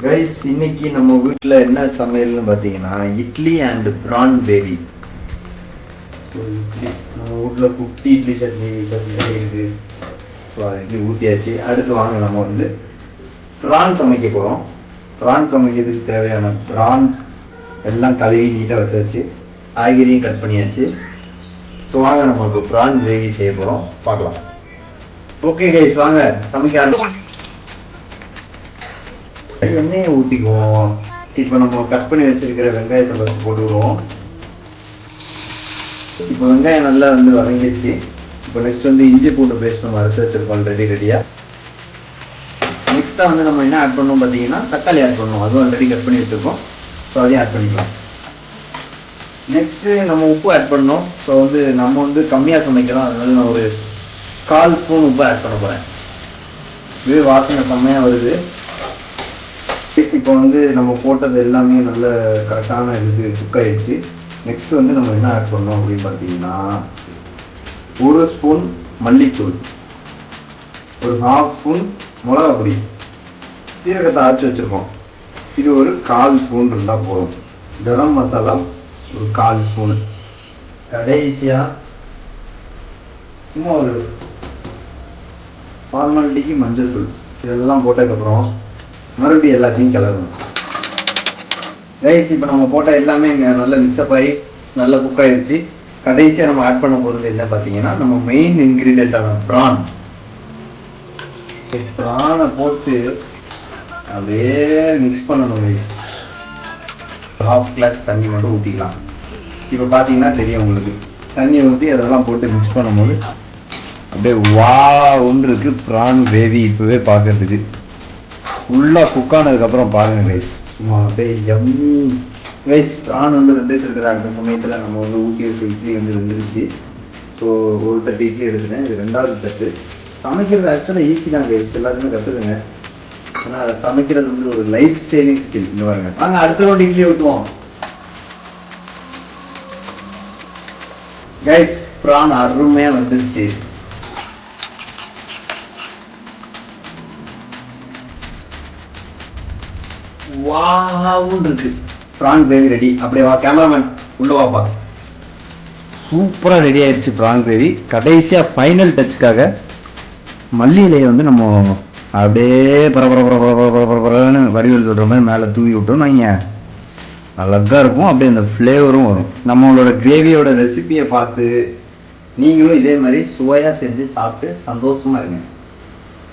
Guys, இன்னைக்கு நம்ம வீட்டில் என்ன சமையல்னு பார்த்தீங்கன்னா idli and prawn gravy. Idli நம்ம வீட்டில் குட்டி இட்லி சட்னி இருக்குது. ஸோ இட்லி ஊற்றியாச்சு. அடுத்து வாங்க நம்ம வந்து ப்ரான் சமைக்க போகிறோம். ப்ரான் சமைக்கிறதுக்கு தேவையான ப்ரான் எல்லாம் கழுவி நீட்டாக வச்சாச்சு. காய்கறியும் கட் பண்ணியாச்சு. ஸோ வாங்க நம்ம இப்போ ப்ரான் கிரேவி செய்ய போகிறோம், பார்க்கலாம். ஓகே கைஸ், வாங்க சமைக்க ஆரம்பிச்சோம். எண்ணெயை ஊற்றிக்குவோம். இப்போ நம்ம கட் பண்ணி வச்சிருக்கிற வெங்காயத்தை ஃபஸ்ட் போட்டுவிடுவோம். இப்போ வெங்காயம் நல்லா வந்து வதங்கிடுச்சு. இப்போ நெக்ஸ்ட் வந்து இஞ்சி பூண்டு பேஸ்ட் நம்ம அரைச்சி வச்சிருக்கோம் ரெடியாக. நெக்ஸ்ட்டாக வந்து நம்ம என்ன ஆட் பண்ணோம் பார்த்தீங்கன்னா தக்காளி ஆட் பண்ணணும். அதுவும் ஆல்ரெடி கட் பண்ணி வச்சுருக்கோம். ஸோ அதையும் ஆட் பண்ணிக்கலாம். நெக்ஸ்ட்டு நம்ம உப்பு ஆட் பண்ணோம். ஸோ வந்து நம்ம வந்து கம்மியாக சமைக்கலாம், அதனால நான் ஒரு 1/4 ஸ்பூன் உப்பு ஆட் பண்ண போகிறேன். இது வாசனை கம்மியாக வருது. இப்போ வந்து நம்ம போட்டது எல்லாமே நல்ல கரெக்டான இது குக் ஆயிடுச்சு. நெக்ஸ்ட் வந்து நம்ம என்ன ஆட் பண்ணோம் அப்படின்னு பார்த்தீங்கன்னா 1 ஸ்பூன் மல்லித்தூள், ஒரு 1/2 ஸ்பூன் மிளகா பொடி, சீரகத்தை அரைச்சி வச்சுருக்கோம். இது ஒரு 1/4 ஸ்பூன் இருந்தால் போதும். கரம் மசாலா ஒரு 1/4 ஸ்பூனு. கடைசியாக சும்மா ஒரு ஃபார்மாலிட்டிக்கு மஞ்சள் தூள். இதெல்லாம் போட்டதுக்கப்புறம் மறுபடியும் எல்லாத்தையும் கிளறணும். ரைஸ் இப்போ நம்ம போட்ட எல்லாமே இங்கே நல்லா மிக்ஸ்அப் ஆகி நல்லா குக் ஆகிடுச்சு. கடைசியாக நம்ம ஆட் பண்ண போகிறது என்ன பார்த்தீங்கன்னா நம்ம மெயின் இன்க்ரீடியண்ட்டான ப்ரான். ப்ரானை போட்டு அப்படியே மிக்ஸ் பண்ணணும். ரைஸ் 1/2 கிளாஸ் தண்ணி மட்டும் ஊற்றிக்கலாம். இப்போ பார்த்தீங்கன்னா தெரியும் உங்களுக்கு. தண்ணி ஊற்றி அதெல்லாம் போட்டு மிக்ஸ் பண்ணும்போது அப்படியே ஒன்று இருக்குது ப்ரான் கிரேவி. இப்போவே பார்க்கறதுக்கு ஃபுல்லாக குக் ஆனதுக்கப்புறம் பாருங்கள் கைஸ், சும்மா அப்படியே எம்மி. கைஸ், ப்ரான் வந்து வெந்துட்டு இருக்கிறாங்க. அந்த சமயத்தில் நம்ம வந்து ஊற்றி வச்ச இட்லி வந்து வெந்துருச்சு. ஸோ ஒரு தட்டு இட்லி எடுத்துட்டேன். இது 2வது தட்டு. சமைக்கிறது ஆக்சுவலாக ஈஸி தான் கைஸ், எல்லாருமே கற்றுக்குங்க. ஆனால் சமைக்கிறது வந்து ஒரு லைஃப் சேவிங் ஸ்கில். இங்கே பாருங்க. நாங்கள் அடுத்த ரவுண்ட் இட்லி ஊற்றுவோம். கைஸ், ப்ரான் அருமையாக வந்துருச்சு. வாவுன்னு இருக்கு. Prawn gravy ready. அப்படியே வா கேமராமேன், உள்ள வாப்பா. சூப்பராக ரெடி ஆயிடுச்சு ப்ரான் கிரேவி. கடைசியாக ஃபைனல் டச்சுக்காக மல்லி இலையை வந்து நம்ம அப்படியே பரபரன்னு வடிவில் சொல்கிற மாதிரி மேலே தூவி விட்டோம்னு வைங்க, அழகாக இருக்கும். அப்படியே அந்த ஃப்ளேவரும் வரும். நம்மளோட கிரேவியோட ரெசிபியை பார்த்து நீங்களும் இதே மாதிரி சுவையாக செஞ்சு சாப்பிட்டு சந்தோஷமாக இருங்க.